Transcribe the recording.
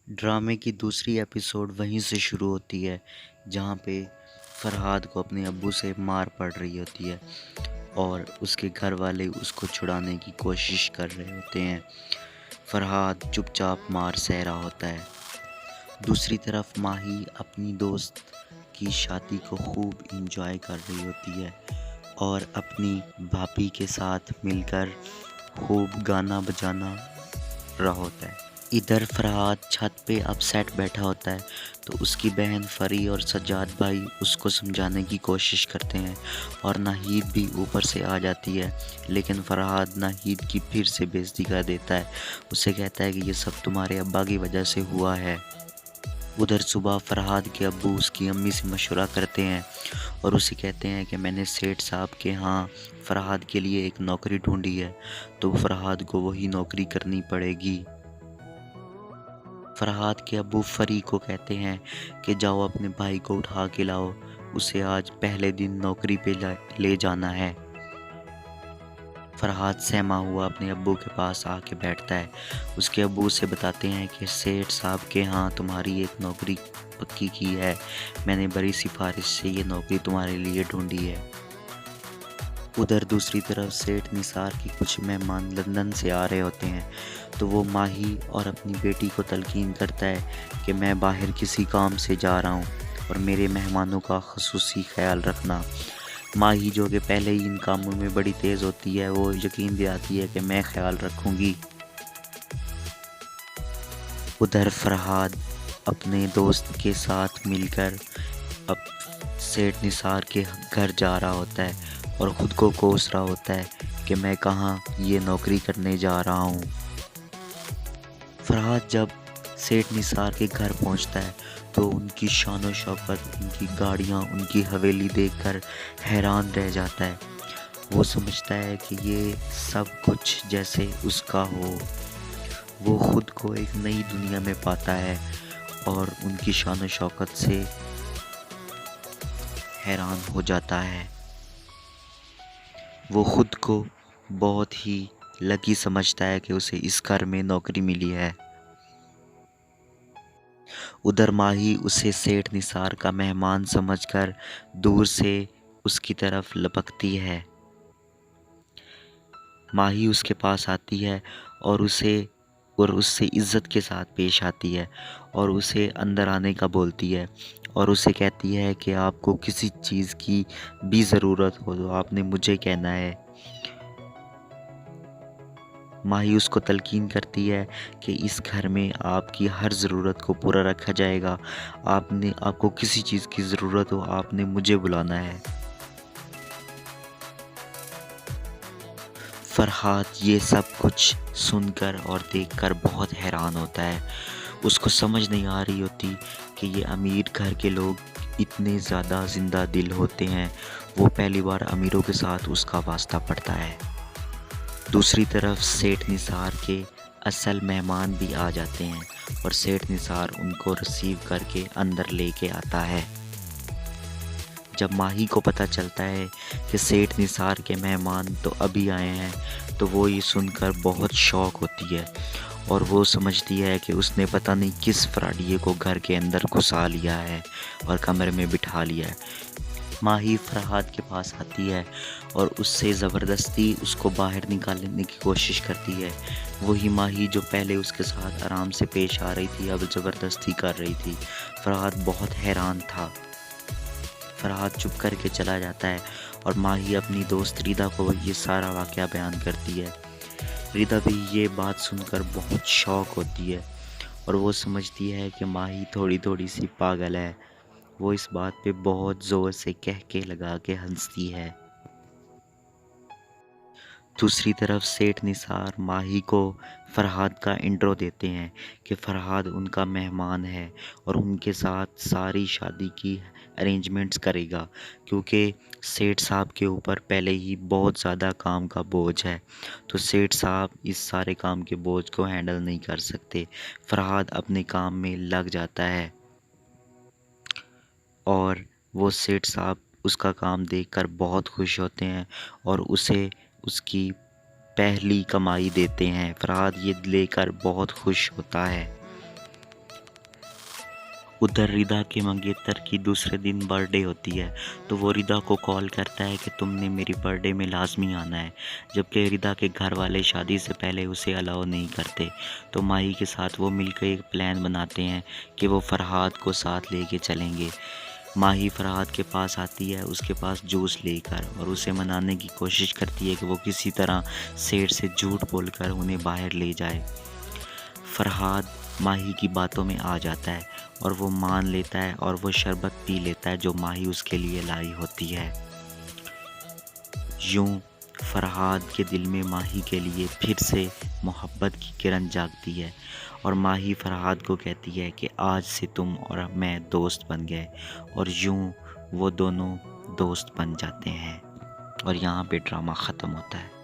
ड्रामे की दूसरी एपिसोड वहीं से शुरू होती है जहाँ पे फरहाद को अपने अब्बू से मार पड़ रही होती है और उसके घर वाले उसको छुड़ाने की कोशिश कर रहे होते हैं। फरहाद चुपचाप मार सह रहा होता है। दूसरी तरफ माही अपनी दोस्त की शादी को खूब इंजॉय कर रही होती है और अपनी भाभी के साथ मिलकर खूब गाना बजाना रहा होता है। इधर फरहाद छत पे अपसेट बैठा होता है तो उसकी बहन फरी और सज्जाद भाई उसको समझाने की कोशिश करते हैं और नाहीद भी ऊपर से आ जाती है, लेकिन फरहाद नाहीद की फिर से बेइज्जती कर देता है। उसे कहता है कि ये सब तुम्हारे अब्बा की वजह से हुआ है। उधर सुबह फरहाद के अब्बू उसकी अम्मी से मशवरा करते हैं और उसे कहते हैं कि मैंने सेठ साहब के यहाँ फरहाद के लिए एक नौकरी ढूंढी है, तो फरहाद को वही नौकरी करनी पड़ेगी। फरहाद के अब्बू फरी को कहते हैं कि जाओ अपने भाई को उठा के लाओ, उसे आज पहले दिन नौकरी पे ले जाना है। फरहाद सहमा हुआ अपने अब्बू के पास आके बैठता है। उसके अब्बू उसे बताते हैं कि सेठ साहब के यहाँ तुम्हारी एक नौकरी पक्की की है, मैंने बड़ी सिफारिश से ये नौकरी तुम्हारे लिए ढूंढी है। उधर दूसरी तरफ सेठ निसार के कुछ मेहमान लंदन से आ रहे होते हैं तो वो माही और अपनी बेटी को तलकीन करता है कि मैं बाहर किसी काम से जा रहा हूँ और मेरे मेहमानों का ख़ुसूसी ख्याल रखना। माही जो कि पहले ही इन कामों में बड़ी तेज़ होती है, वो यकीन दिलाती है कि मैं ख्याल रखूँगी। उधर फरहाद अपने दोस्त के साथ मिलकर अब सेठ निसार के घर जा रहा होता है और ख़ुद को कोस रहा होता है कि मैं कहाँ ये नौकरी करने जा रहा हूँ। फरहाद जब सेठ निसार के घर पहुँचता है तो उनकी शान शौकत, उनकी गाड़ियाँ, उनकी हवेली देखकर हैरान रह जाता है। वो समझता है कि ये सब कुछ जैसे उसका हो। वो ख़ुद को एक नई दुनिया में पाता है और उनकी शान शौकत से हैरान हो जाता है। वो ख़ुद को बहुत ही लकी समझता है कि उसे इस घर में नौकरी मिली है। उधर माही उसे सेठ निसार का मेहमान समझकर दूर से उसकी तरफ लपकती है। माही उसके पास आती है और उससे इज़्ज़त के साथ पेश आती है और उसे अंदर आने का बोलती है और उसे कहती है कि आपको किसी चीज़ की भी ज़रूरत हो तो आपने मुझे कहना है। माही उसको तलकीन करती है कि इस घर में आपकी हर ज़रूरत को पूरा रखा जाएगा। आपको किसी चीज़ की ज़रूरत हो आपने मुझे बुलाना है। फरहाद ये सब कुछ सुनकर और देखकर बहुत हैरान होता है। उसको समझ नहीं आ रही होती कि ये अमीर घर के लोग इतने ज़्यादा ज़िंदा दिल होते हैं। वो पहली बार अमीरों के साथ उसका वास्ता पड़ता है। दूसरी तरफ सेठ निसार के असल मेहमान भी आ जाते हैं और सेठ निसार उनको रिसीव करके अंदर लेके आता है। जब माही को पता चलता है कि सेठ निसार के मेहमान तो अभी आए हैं तो वो ये सुनकर बहुत शौक होती है और वो समझती है कि उसने पता नहीं किस फ्राडिये को घर के अंदर घुसा लिया है और कमरे में बिठा लिया है। माही फरहाद के पास आती है और उससे ज़बरदस्ती उसको बाहर निकालने की कोशिश करती है। वही माही जो पहले उसके साथ आराम से पेश आ रही थी अब ज़बरदस्ती कर रही थी। फरहाद बहुत हैरान था। फरहाद चुप करके चला जाता है और माही अपनी दोस्त रिदा को ये सारा वाक़या बयान करती है। रिदा भी ये बात सुनकर बहुत शौक होती है और वो समझती है कि माही थोड़ी थोड़ी सी पागल है। वो इस बात पे बहुत ज़ोर से कह के लगा के हंसती है। दूसरी तरफ सेठ निसार माही को फरहाद का इंट्रो देते हैं कि फरहाद उनका मेहमान है और उनके साथ सारी शादी की अरेंजमेंट्स करेगा, क्योंकि सेठ साहब के ऊपर पहले ही बहुत ज़्यादा काम का बोझ है तो सेठ साहब इस सारे काम के बोझ को हैंडल नहीं कर सकते। फरहाद अपने काम में लग जाता है और वो सेठ साहब उसका काम देखकर बहुत खुश होते हैं और उसे उसकी पहली कमाई देते हैं। फरहाद ये लेकर बहुत खुश होता है। ادھر ردا کے منگیتر کی دوسرے دن برتھ ڈے ہوتی ہے، تو وہ ردا کو کال کرتا ہے کہ تم نے میری برتھ ڈے میں لازمی آنا ہے، جبکہ ردا کے گھر والے شادی سے پہلے اسے الاؤ نہیں کرتے۔ تو ماہی کے ساتھ وہ مل کر ایک پلان بناتے ہیں کہ وہ فرحاد کو ساتھ لے کے چلیں گے۔ ماہی فرحاد کے پاس آتی ہے، اس کے پاس جوس لے کر، اور اسے منانے کی کوشش کرتی ہے کہ وہ کسی طرح سیٹ سے جھوٹ بول کر انہیں باہر لے جائے۔ فرحاد ماہی کی باتوں میں آ جاتا ہے اور وہ مان لیتا ہے اور وہ شربت پی لیتا ہے جو ماہی اس کے لیے لائی ہوتی ہے۔ یوں فرحاد کے دل میں ماہی کے لیے پھر سے محبت کی کرن جاگتی ہے، اور ماہی فرحاد کو کہتی ہے کہ آج سے تم اور میں دوست بن گئے، اور یوں وہ دونوں دوست بن جاتے ہیں، اور یہاں پہ ڈرامہ ختم ہوتا ہے۔